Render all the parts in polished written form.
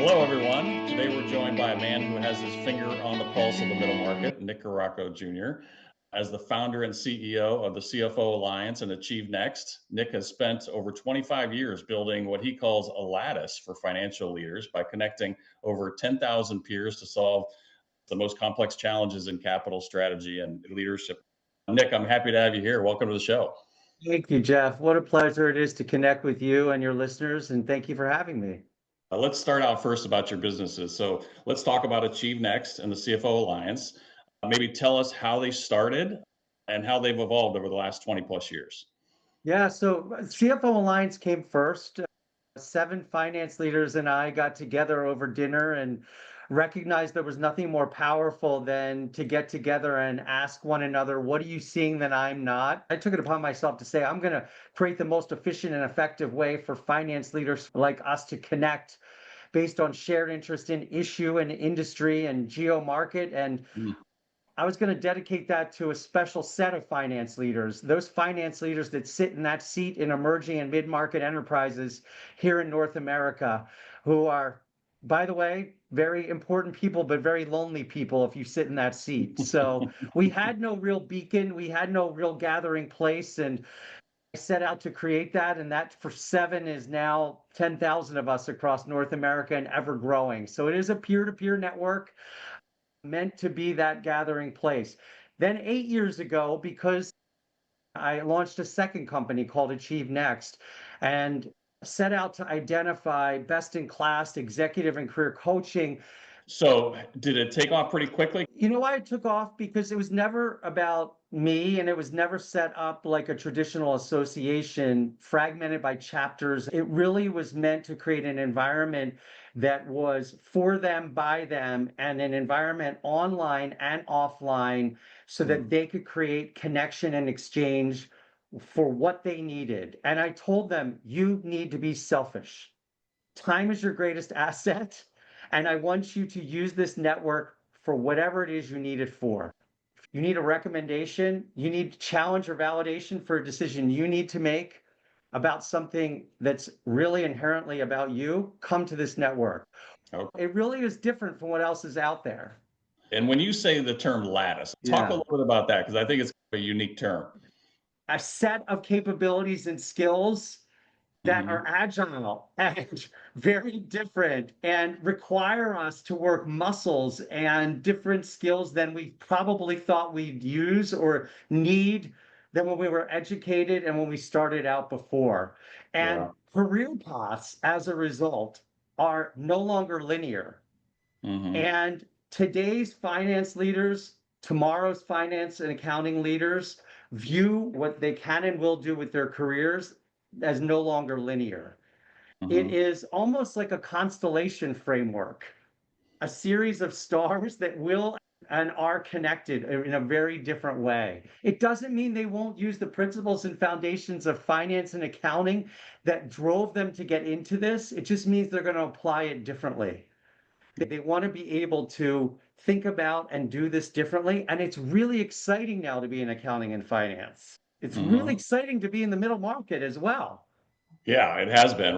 Hello, everyone. Today we're joined by a man who has his finger on the pulse of the middle market, Nick Araco Jr. As the founder and CEO of the CFO Alliance and AchieveNEXT, Nick has spent over 25 years building what he calls a lattice for financial leaders by connecting over 10,000 peers to solve the most complex challenges in capital strategy and leadership. Nick, I'm happy to have you here. Welcome to the show. Thank you, Jeff. What a pleasure it is to connect with you and your listeners, and thank you for having me. Let's start out first about your businesses. So let's talk about AchieveNEXT and the CFO Alliance. Maybe tell us how they started and how they've evolved over the last 20 plus years. Yeah, so CFO Alliance came first. 7 finance leaders and I got together over dinner and recognized there was nothing more powerful than to get together and ask one another, what are you seeing that I'm not? I took it upon myself to say, I'm going to create the most efficient and effective way for finance leaders like us to connect based on shared interest in issue and industry and geo market. And I was going to dedicate that to a special set of finance leaders, those finance leaders that sit in that seat in emerging and mid-market enterprises here in North America, who are, by the way, very important people, but very lonely people if you sit in that seat. So we had no real beacon, we had no real gathering place, and I set out to create that, and that for 7 is now 10,000 of us across North America and ever growing. So it is a peer-to-peer network meant to be that gathering place. Then 8 years ago, because I launched a second company called AchieveNEXT and set out to identify best-in-class executive and career coaching. So did it take off pretty quickly? You know why it took off? Because it was never about me, and it was never set up like a traditional association fragmented by chapters. It really was meant to create an environment that was for them, by them, and an environment online and offline so that they could create connection and exchange for what they needed. And I told them, you need to be selfish. Time is your greatest asset. And I want you to use this network for whatever it is you need it for. If you need a recommendation, you need challenge or validation for a decision you need to make about something that's really inherently about you, come to this network. Okay. It really is different from what else is out there. And when you say the term lattice, talk a little bit about that, because I think it's a unique term. A set of capabilities and skills that are agile and very different and require us to work muscles and different skills than we probably thought we'd use or need than when we were educated and when we started out before. And career paths, as a result, are no longer linear. And today's finance leaders, tomorrow's finance and accounting leaders, view what they can and will do with their careers as no longer linear. It is almost like a constellation framework, a series of stars that will and are connected in a very different way. It doesn't mean they won't use the principles and foundations of finance and accounting that drove them to get into this. It just means they're going to apply it differently. They want to be able to think about and do this differently. And it's really exciting now to be in accounting and finance. It's really exciting to be in the middle market as well. Yeah, it has been.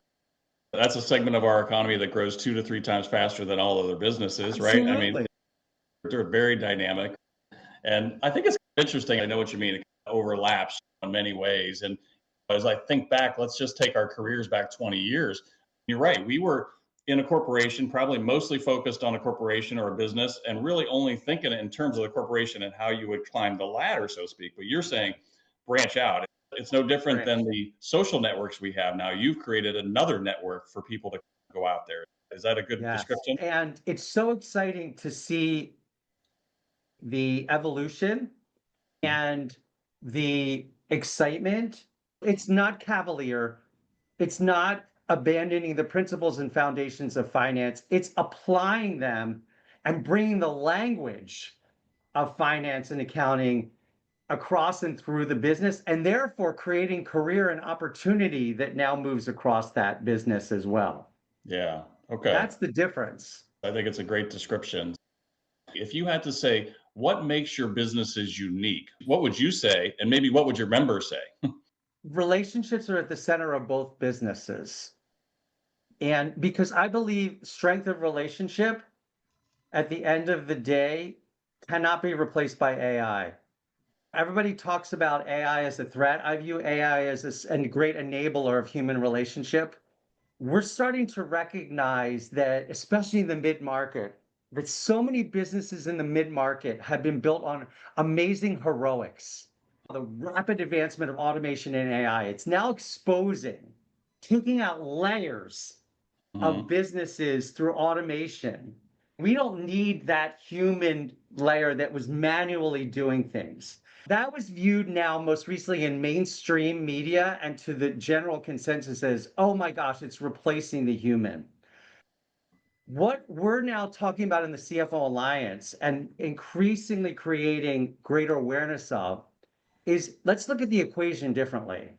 That's a segment of our economy that grows 2 to 3 times faster than all other businesses, right? I mean, they're very dynamic. And I think it's interesting. I know what you mean. It overlaps in many ways. And as I think back, let's just take our careers back 20 years. You're right. We were in a corporation, probably mostly focused on a corporation or a business, and really only thinking in terms of the corporation and how you would climb the ladder, so to speak. But you're saying branch out. It's no different than the social networks we have now. You've created another network for people to go out there. Is that a good description? And it's so exciting to see the evolution and the excitement. It's not cavalier. It's not abandoning the principles and foundations of finance. It's applying them and bringing the language of finance and accounting across and through the business, and therefore creating career and opportunity that now moves across that business as well. Yeah. Okay. That's the difference. I think it's a great description. If you had to say, what makes your businesses unique, what would you say? And maybe what would your members say? Relationships are at the center of both businesses. And because I believe strength of relationship at the end of the day cannot be replaced by AI. Everybody talks about AI as a threat. I view AI as a great enabler of human relationship. We're starting to recognize that, especially in the mid-market, that so many businesses in the mid-market have been built on amazing heroics. The rapid advancement of automation and AI, it's now exposing, taking out layers of businesses through automation. We don't need that human layer that was manually doing things. That was viewed now most recently in mainstream media and to the general consensus as, oh my gosh, it's replacing the human. What we're now talking about in the CFO Alliance and increasingly creating greater awareness of is, let's look at the equation differently.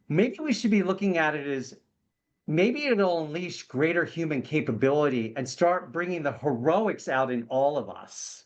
Maybe we should be looking at it as, maybe it'll unleash greater human capability and start bringing the heroics out in all of us.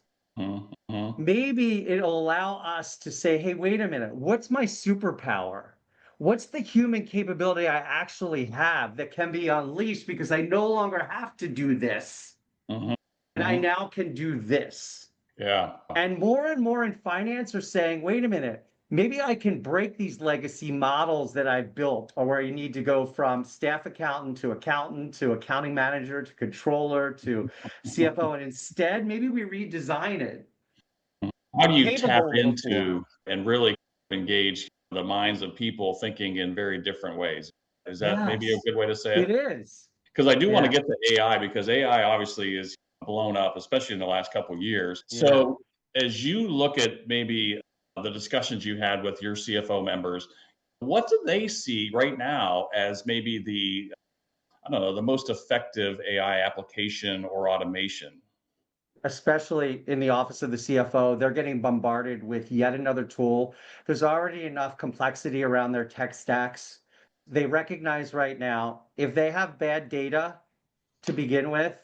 Maybe it'll allow us to say, hey, wait a minute, what's my superpower? What's the human capability I actually have that can be unleashed because I no longer have to do this, and I now can do this? Yeah. And more in finance are saying, wait a minute, maybe I can break these legacy models that I've built, or where you need to go from staff accountant to accounting manager to controller to CFO, and instead maybe we redesign it. How do you tap into and really engage the minds of people thinking in very different ways? Is that maybe a good way to say it? It is. Because I do want to get to AI, because AI obviously is blown up, especially in the last couple of years. So as you look at maybe the discussions you had with your CFO members, what do they see right now as maybe the, I don't know, the most effective AI application or automation? Especially in the office of the CFO, they're getting bombarded with yet another tool. There's already enough complexity around their tech stacks. They recognize right now, if they have bad data to begin with,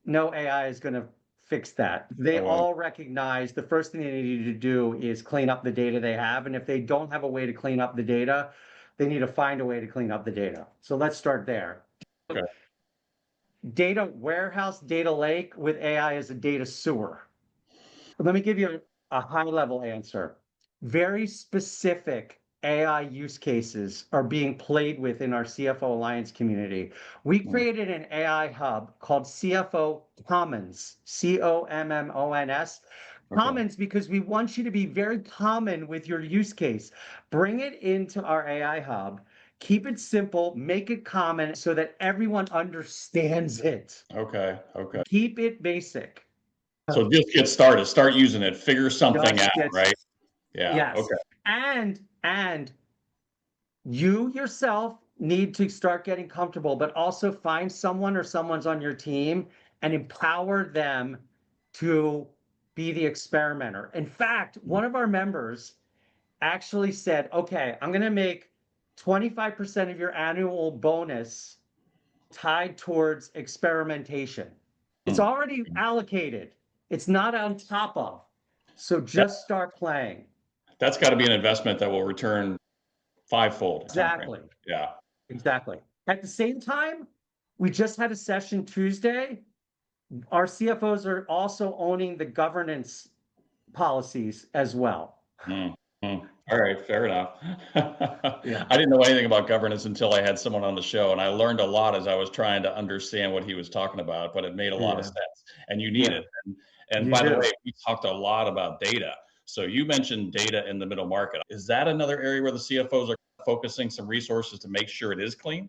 no AI is going to fix that. They all recognize the first thing they need to do is clean up the data they have. And if they don't have a way to clean up the data, they need to find a way to clean up the data. So let's start there. Okay. Data warehouse, data lake with AI is a data sewer. Let me give you a high level answer. Very specific AI use cases are being played with in our CFO Alliance community. We created an AI hub called CFO Commons, COMMONS. Commons, because we want you to be very common with your use case. Bring it into our AI hub. Keep it simple, make it common so that everyone understands it. Okay. Keep it basic. So just get started, start using it, figure something out, right? Yeah. Yes. Okay. And you yourself need to start getting comfortable, but also find someone or someone's on your team and empower them to be the experimenter. In fact, one of our members actually said, okay, I'm going to make 25% of your annual bonus tied towards experimentation. It's already allocated. It's not on top of. So just start playing. That's got to be an investment that will return fivefold. Exactly. Yeah. Exactly. At the same time, we just had a session Tuesday. Our CFOs are also owning the governance policies as well. All right, fair enough. I didn't know anything about governance until I had someone on the show, and I learned a lot as I was trying to understand what he was talking about, but it made a lot of sense, and you need it. And by the way, we talked a lot about data. So you mentioned data in the middle market. Is that another area where the CFOs are focusing some resources to make sure it is clean?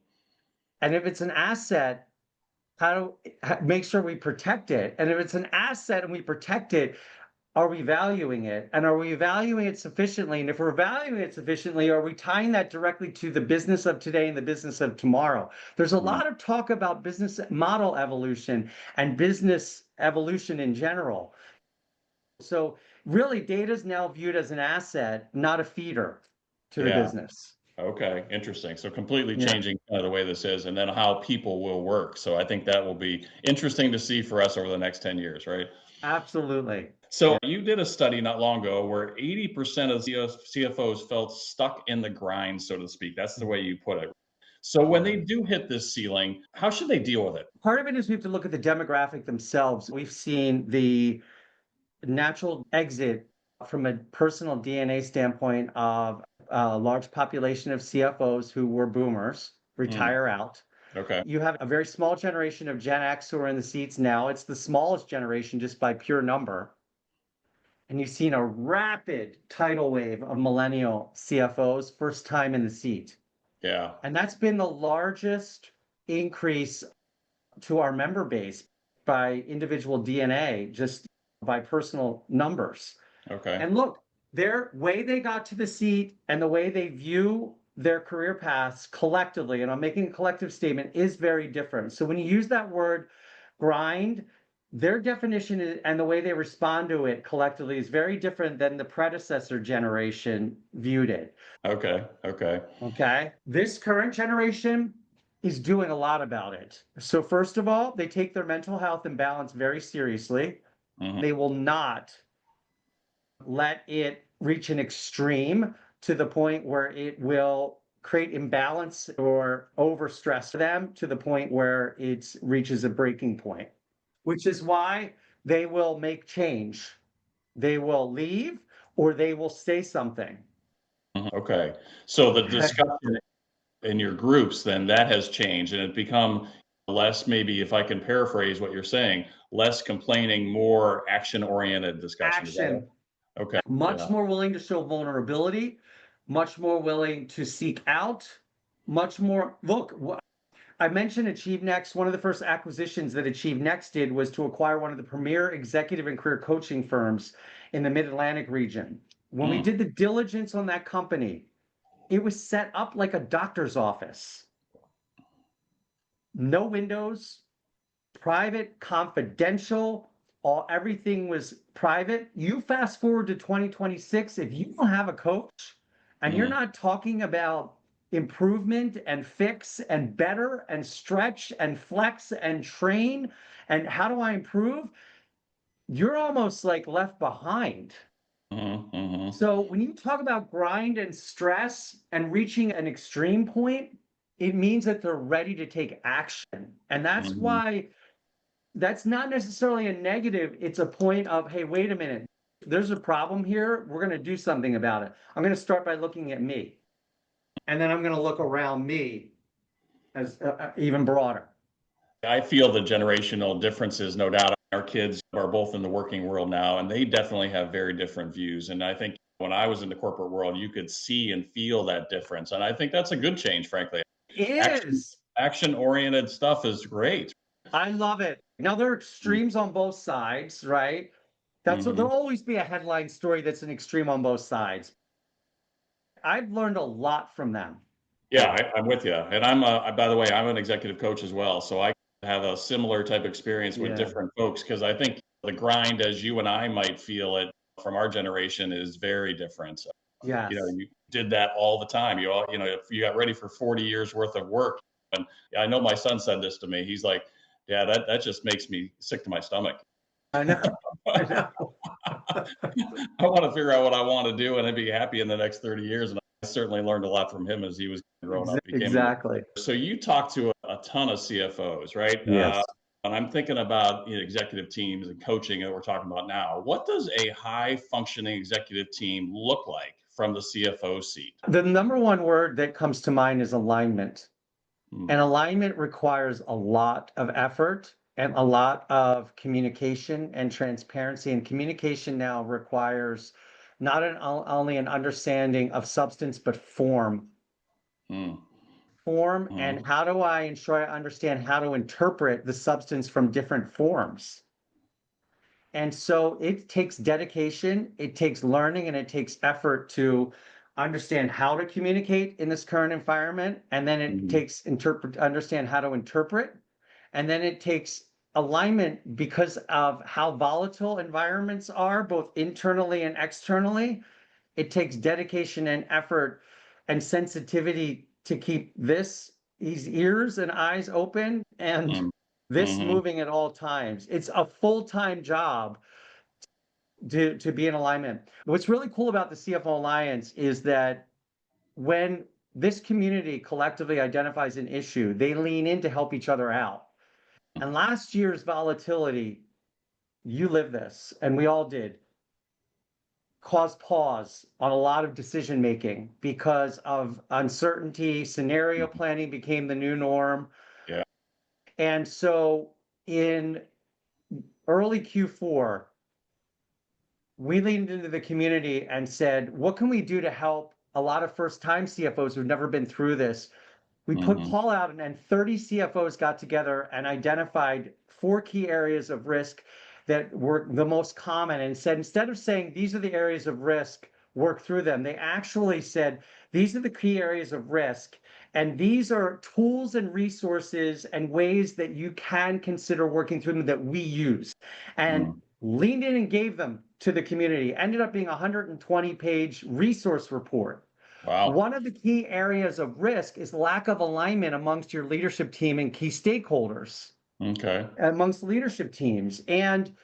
And if it's an asset, how to make sure we protect it? And if it's an asset and we protect it, are we valuing it? And are we valuing it sufficiently? And if we're valuing it sufficiently, are we tying that directly to the business of today and the business of tomorrow? There's a lot of talk about business model evolution and business evolution in general. So really, data is now viewed as an asset, not a feeder to the business. Okay, interesting. So completely changing the way this is, and then how people will work. So I think that will be interesting to see for us over the next 10 years, right? Absolutely. So you did a study not long ago where 80% of CFOs felt stuck in the grind, so to speak. That's the way you put it. So when they do hit this ceiling, how should they deal with it? Part of it is we have to look at the demographic themselves. We've seen the natural exit from a personal DNA standpoint of a large population of CFOs who were boomers retire out. Okay. You have a very small generation of Gen X who are in the seats now. It's the smallest generation just by pure number. And you've seen a rapid tidal wave of millennial CFOs, first time in the seat. Yeah. And that's been the largest increase to our member base by individual DNA, just by personal numbers. Okay. And look, their way they got to the seat and the way they view their career paths collectively, and I'm making a collective statement, is very different. So when you use that word grind, their definition and the way they respond to it collectively is very different than the predecessor generation viewed it. Okay. Okay. Okay. This current generation is doing a lot about it. So first of all, they take their mental health and balance very seriously. They will not let it reach an extreme to the point where it will create imbalance or overstress them to the point where it reaches a breaking point, which is why they will make change. They will leave or they will say something. Okay. So the discussion in your groups, then that has changed and it become less, maybe if I can paraphrase what you're saying, less complaining, more action-oriented discussion. Action. Okay. Much more willing to show vulnerability, much more willing to seek out, much more. Look, I mentioned AchieveNEXT. One of the first acquisitions that AchieveNEXT did was to acquire one of the premier executive and career coaching firms in the Mid-Atlantic region. When we did the diligence on that company, it was set up like a doctor's office. No windows, private, confidential, everything was private. You fast forward to 2026, if you don't have a coach and you're not talking about improvement and fix and better and stretch and flex and train and how do I improve, you're almost like left behind. So when you talk about grind and stress and reaching an extreme point, it means that they're ready to take action. And that's why that's not necessarily a negative. It's a point of, hey, wait a minute. There's a problem here. We're going to do something about it. I'm going to start by looking at me. And then I'm going to look around me as even broader. I feel the generational differences, no doubt. Our kids are both in the working world now, and they definitely have very different views. And I think when I was in the corporate world, you could see and feel that difference. And I think that's a good change, frankly. It is. Action-oriented stuff is great. I love it. Now, there are extremes on both sides, right? There'll always be a headline story that's an extreme on both sides. I've learned a lot from them. Yeah, I'm with you. And by the way, I'm an executive coach as well. So I have a similar type experience with different folks because I think the grind, as you and I might feel it from our generation, is very different. Yes. You did that all the time. If you got ready for 40 years worth of work. And I know my son said this to me. He's like, yeah, that just makes me sick to my stomach. I know. I know. I want to figure out what I want to do and I'd be happy in the next 30 years. And I certainly learned a lot from him as he was growing up. Exactly. So you talk to a ton of CFOs, right? Yes. And I'm thinking about executive teams and coaching that we're talking about now. What does a high functioning executive team look like from the CFO seat? The number one word that comes to mind is alignment. And alignment requires a lot of effort and a lot of communication and transparency. And communication now requires not only an understanding of substance, but form. Form and how do I ensure I understand how to interpret the substance from different forms? And so it takes dedication, it takes learning, and it takes effort to understand how to communicate in this current environment. And then it takes understand how to interpret. And then it takes alignment because of how volatile environments are, both internally and externally. It takes dedication and effort and sensitivity to keep these ears and eyes open and this moving at all times. It's a full-time job to be in alignment. What's really cool about the CFO Alliance is that when this community collectively identifies an issue, they lean in to help each other out. And last year's volatility, you live this, and we all did, caused pause on a lot of decision making because of uncertainty. Scenario planning became the new norm. Yeah. And so in early Q4, we leaned into the community and said, what can we do to help a lot of first-time CFOs who've never been through this? We put Paul out, and 30 CFOs got together and identified 4 key areas of risk that were the most common, and said, instead of saying these are the areas of risk, work through them, they actually said these are the key areas of risk, and these are tools and resources and ways that you can consider working through them that we use, and leaned in and gave them to the community. Ended up being a 120-page resource report. Wow. One of the key areas of risk is lack of alignment amongst your leadership team and key stakeholders. Okay. Amongst leadership teams. And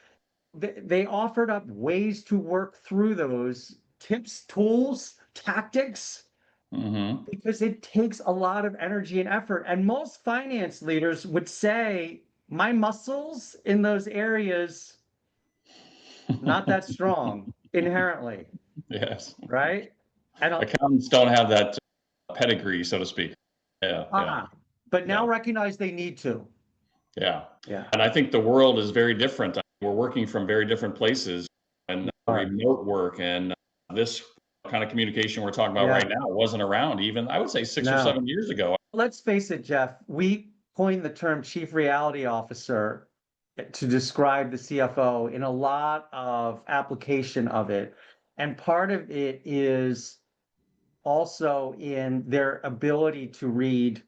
they offered up ways to work through those tips, tools, tactics, because it takes a lot of energy and effort. And most finance leaders would say, my muscles in those areas, not that strong inherently. Yes. Right? And accountants don't have that pedigree, so to speak. But now recognize they need to. Yeah. And I think the world is very different. We're working from very different places, and remote work, and this kind of communication we're talking about right now wasn't around even, I would say, 6 or 7 years ago. Let's face it, Jeff, we coined the term chief reality officer to describe the CFO in a lot of application of it. And part of it is also in their ability to read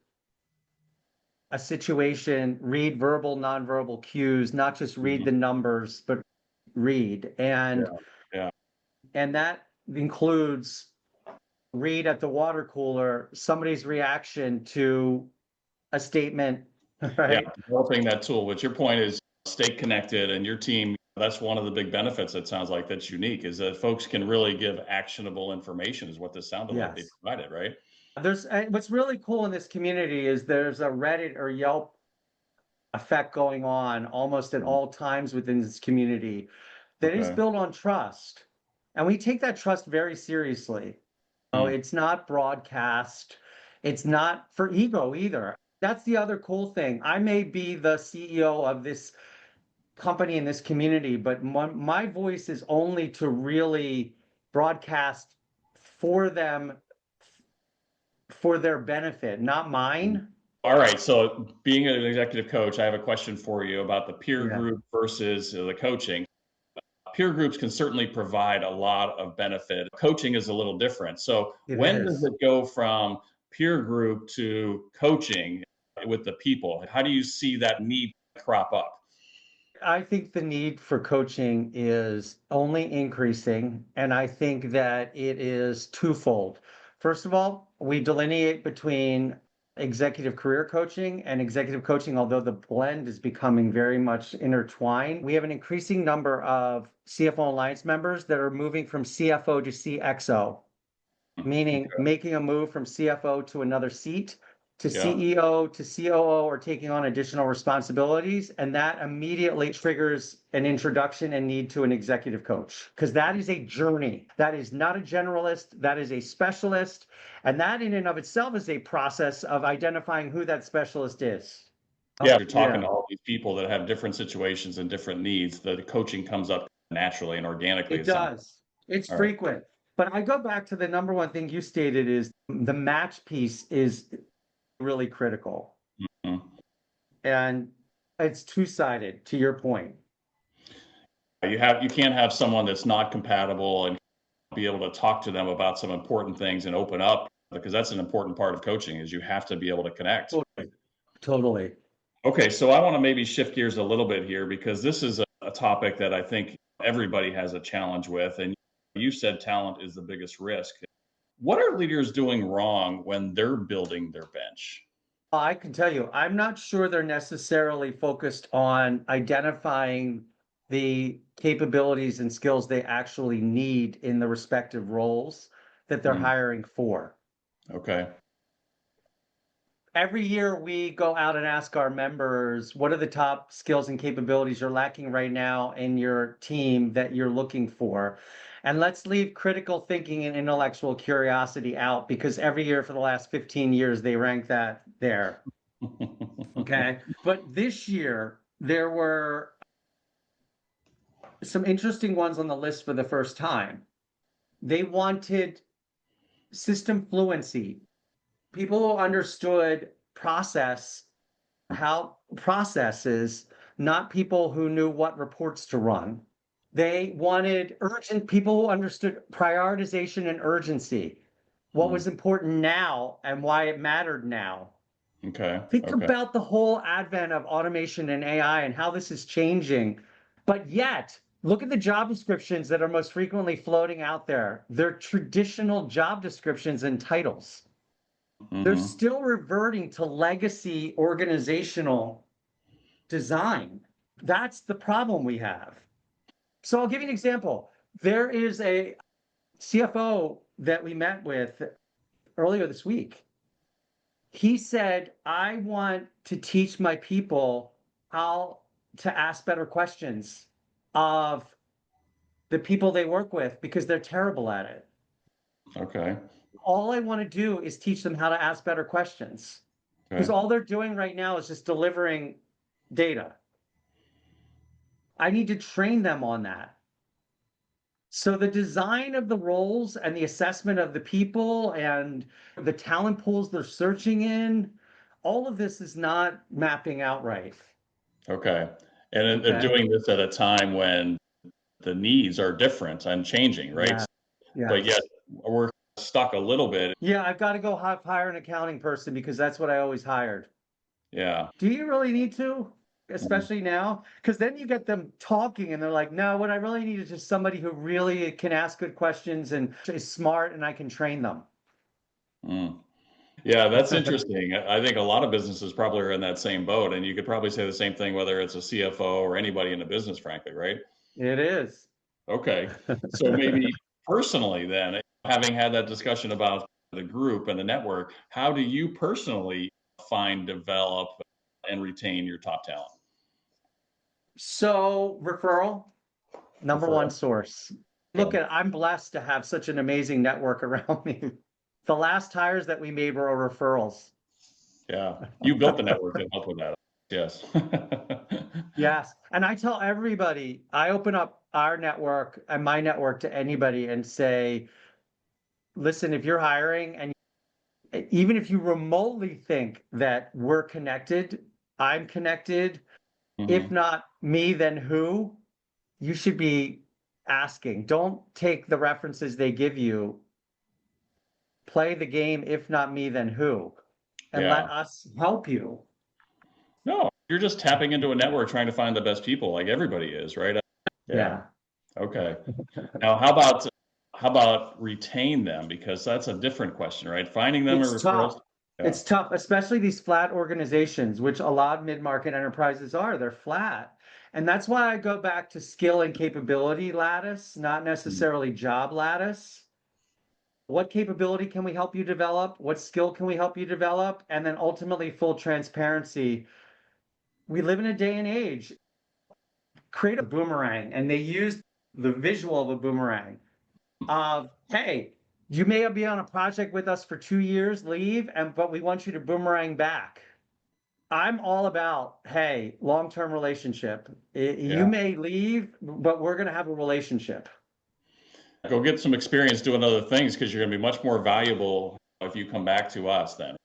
a situation, read verbal, nonverbal cues, not just read the numbers, but read. And and that includes read at the water cooler somebody's reaction to a statement, right? Yeah, developing that tool. But your point is stay connected, and your team, that's one of the big benefits, it sounds like, that's unique, is that folks can really give actionable information, is what this sounded like they provided, right? There's what's really cool in this community is there's a Reddit or Yelp effect going on almost at all times within this community that is built on trust. And we take that trust very seriously. Oh, it's not broadcast. It's not for ego either. That's the other cool thing. I may be the CEO of this company in this community, but my voice is only to really broadcast for them, for their benefit, not mine. All right. So being an executive coach, I have a question for you about the peer group versus the coaching. Peer groups can certainly provide a lot of benefit. Coaching is a little different. So when does it go from peer group to coaching with the people? How do you see that need crop up? I think the need for coaching is only increasing, and I think that it is twofold. First of all, we delineate between executive career coaching and executive coaching, although the blend is becoming very much intertwined. We have an increasing number of CFO Alliance members that are moving from CFO to CXO, meaning making a move from CFO to another seat, to CEO, to COO, or taking on additional responsibilities. And that immediately triggers an introduction and need to an executive coach, because that is a journey. That is not a generalist. That is a specialist. And that in and of itself is a process of identifying who that specialist is. Yeah, you're talking to all these people that have different situations and different needs. The coaching comes up naturally and organically. It does. It's frequent. But I go back to the number one thing you stated is the match piece is really critical. And it's two-sided, to your point. You can't have someone that's not compatible and be able to talk to them about some important things and open up, because that's an important part of coaching, is you have to be able to connect. Totally. Okay, so I want to maybe shift gears a little bit here, because this is a topic that I think everybody has a challenge with. And you said talent is the biggest risk. What are leaders doing wrong when they're building their bench? I can tell you, I'm not sure they're necessarily focused on identifying the capabilities and skills they actually need in the respective roles that they're hiring for. Okay. Every year we go out and ask our members, what are the top skills and capabilities you're lacking right now in your team that you're looking for? And let's leave critical thinking and intellectual curiosity out, because every year for the last 15 years, they rank that there. Okay. But this year, there were some interesting ones on the list for the first time. They wanted system fluency, people who understood how processes, not people who knew what reports to run. They wanted urgent people who understood prioritization and urgency, what was important now and why it mattered now. Okay. Think about the whole advent of automation and AI and how this is changing. But yet, look at the job descriptions that are most frequently floating out there. They're traditional job descriptions and titles. They're still reverting to legacy organizational design. That's the problem we have. So I'll give you an example. There is a CFO that we met with earlier this week. He said, I want to teach my people how to ask better questions of the people they work with because they're terrible at it. Okay. All I want to do is teach them how to ask better questions, because all they're doing right now is just delivering data. I need to train them on that. So the design of the roles and the assessment of the people and the talent pools they're searching in, all of this is not mapping out right. Okay. And they're doing this at a time when the needs are different and changing, right? Yeah. But yet we're stuck a little bit. Yeah, I've got to go hire an accounting person because that's what I always hired. Yeah. Do you really need to? Especially now? Because then you get them talking and they're like, no, what I really need is just somebody who really can ask good questions and is smart and I can train them. Yeah, that's interesting. I think a lot of businesses probably are in that same boat, and you could probably say the same thing whether it's a CFO or anybody in the business, frankly, right? It is. Okay. So maybe personally then, having had that discussion about the group and the network, how do you personally find, develop, and retain your top talent? So referral, number one source. Look I'm blessed to have such an amazing network around me. The last hires that we made were referrals. Yeah, you built the network to help with that. Yes. Yes. And I tell everybody, I open up our network and my network to anybody and say, listen, if you're hiring and even if you remotely think that we're connected, I'm connected, if not me, then who? You should be asking. Don't take the references they give you. Play the game, if not me, then who? And let us help you. No, you're just tapping into a network trying to find the best people like everybody is, right? Yeah. Okay. Now, how about retain them? Because that's a different question, right? Finding them or referrals. It's tough, especially these flat organizations, which a lot of mid-market enterprises are. They're flat. And that's why I go back to skill and capability lattice, not necessarily job lattice. What capability can we help you develop? What skill can we help you develop? And then ultimately full transparency. We live in a day and age. Create a boomerang, and they use the visual of a boomerang of, hey, you may be on a project with us for 2 years, leave, but we want you to boomerang back. I'm all about, hey, long-term relationship. You may leave, but we're going to have a relationship. Go get some experience doing other things because you're going to be much more valuable if you come back to us then.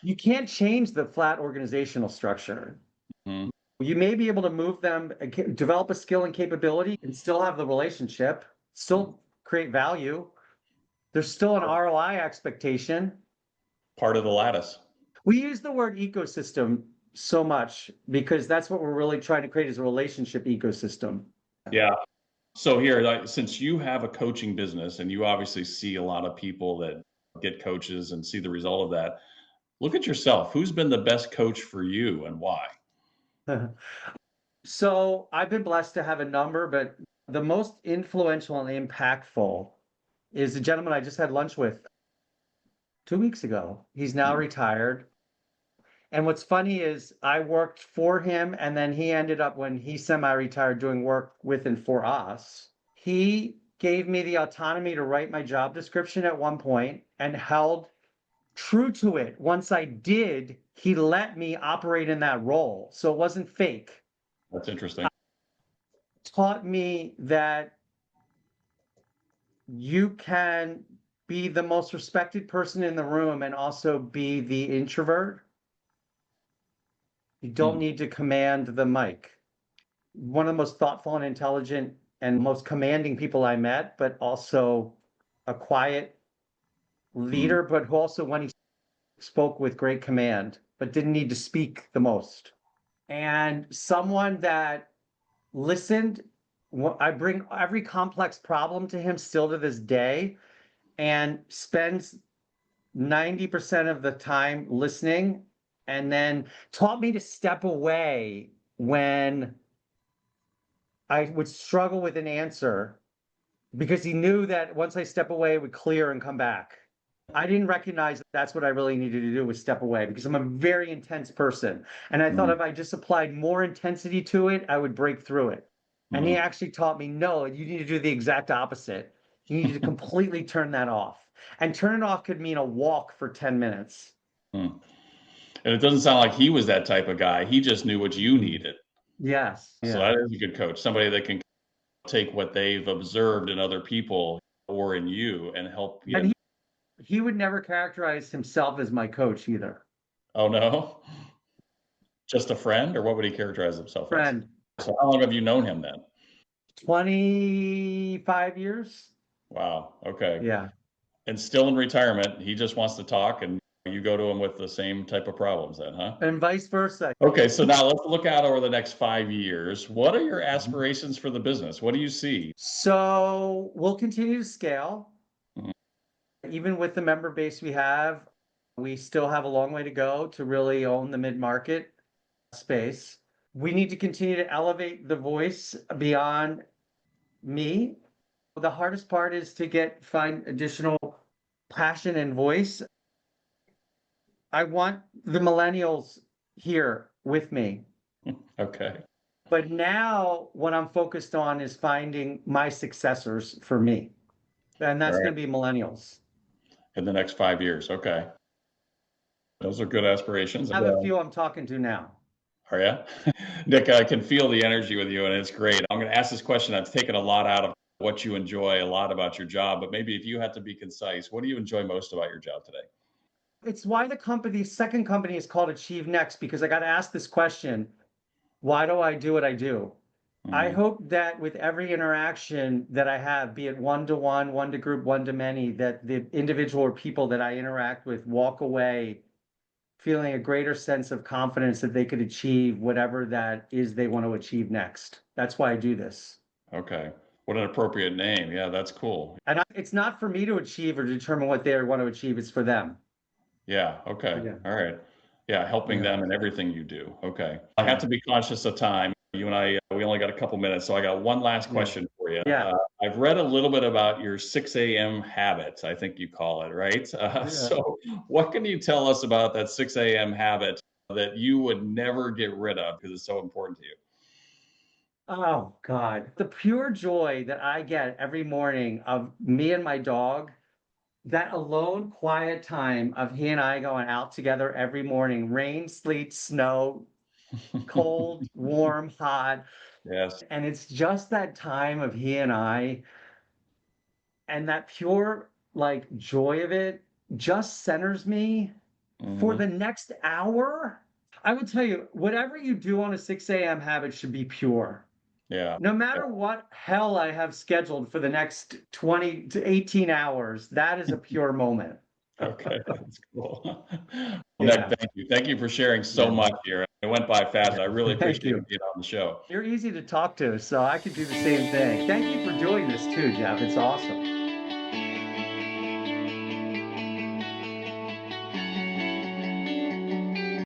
You can't change the flat organizational structure. You may be able to move them, develop a skill and capability, and still have the relationship, still create value. There's still an ROI expectation. Part of the lattice. We use the word ecosystem so much because that's what we're really trying to create, is a relationship ecosystem. Yeah. So here, since you have a coaching business and you obviously see a lot of people that get coaches and see the result of that, look at yourself. Who's been the best coach for you and why? So I've been blessed to have a number, but the most influential and impactful is a gentleman I just had lunch with 2 weeks ago. He's now retired. And what's funny is I worked for him, and then he ended up, when he semi-retired, doing work with and for us. He gave me the autonomy to write my job description at one point and held true to it. Once I did, he let me operate in that role. So it wasn't fake. That's interesting. Taught me that you can be the most respected person in the room and also be the introvert. You don't need to command the mic. One of the most thoughtful and intelligent and most commanding people I met, but also a quiet leader, but who also, when he spoke with great command, but didn't need to speak the most. And someone that listened. I bring every complex problem to him still to this day, and spends 90% of the time listening, and then taught me to step away when I would struggle with an answer, because he knew that once I step away, it would clear and come back. I didn't recognize that that's what I really needed to do, was step away, because I'm a very intense person. And I thought if I just applied more intensity to it, I would break through it. And he actually taught me, no, you need to do the exact opposite. You need to completely turn that off. And turn it off could mean a walk for 10 minutes. And it doesn't sound like he was that type of guy. He just knew what you needed. Yes. So that is a good coach, somebody that can take what they've observed in other people or in you and help you. And he would never characterize himself as my coach either. Oh, no? Just a friend, or what would he characterize himself Friend. as? So how long have you known him then? 25 years. Wow. Okay. Yeah. And still in retirement, he just wants to talk, and you go to him with the same type of problems then, huh? And vice versa. Okay, so now let's look out over the next 5 years. What are your aspirations for the business? What do you see? So we'll continue to scale. Even with the member base we have, we still have a long way to go to really own the mid-market space. We need to continue to elevate the voice beyond me. The hardest part is to find additional passion and voice. I want the millennials here with me. Okay. But now what I'm focused on is finding my successors for me. And that's going to be millennials. In the next 5 years. Okay. Those are good aspirations. I have a few I'm talking to now. Are you? Nick, I can feel the energy with you, and it's great. I'm going to ask this question that's taken a lot out of what you enjoy, a lot about your job, but maybe if you had to be concise, what do you enjoy most about your job today? It's why the second company is called AchieveNEXT, because I got asked this question, why do I do what I do? I hope that with every interaction that I have, be it one-to-one, one-to-group, one-to-many, that the individual or people that I interact with walk away feeling a greater sense of confidence that they could achieve whatever that is they want to achieve next. That's why I do this. Okay. What an appropriate name. Yeah, that's cool. And it's not for me to achieve or determine what they want to achieve. It's for them. Yeah. Okay. Yeah. All right. Yeah. Helping them in everything you do. Okay. I have to be conscious of time. You and I, we only got a couple minutes, so I got one last question for you. Yeah. I've read a little bit about your 6 a.m. habit, I think you call it, right? So what can you tell us about that 6 a.m. habit that you would never get rid of because it's so important to you? Oh, God. The pure joy that I get every morning of me and my dog, that alone, quiet time of he and I going out together every morning, rain, sleet, snow, cold, warm, hot. Yes. And it's just that time of he and I, and that pure joy of it just centers me for the next hour. I would tell you, whatever you do on a 6 a.m. habit should be pure. Yeah. No matter what hell I have scheduled for the next 20 to 18 hours, that is a pure moment. Okay, that's cool. Nick, thank you. Thank you for sharing so much here. It went by fast. I really appreciate you being on the show. You're easy to talk to, so I could do the same thing. Thank you for doing this too, Jeff. It's awesome.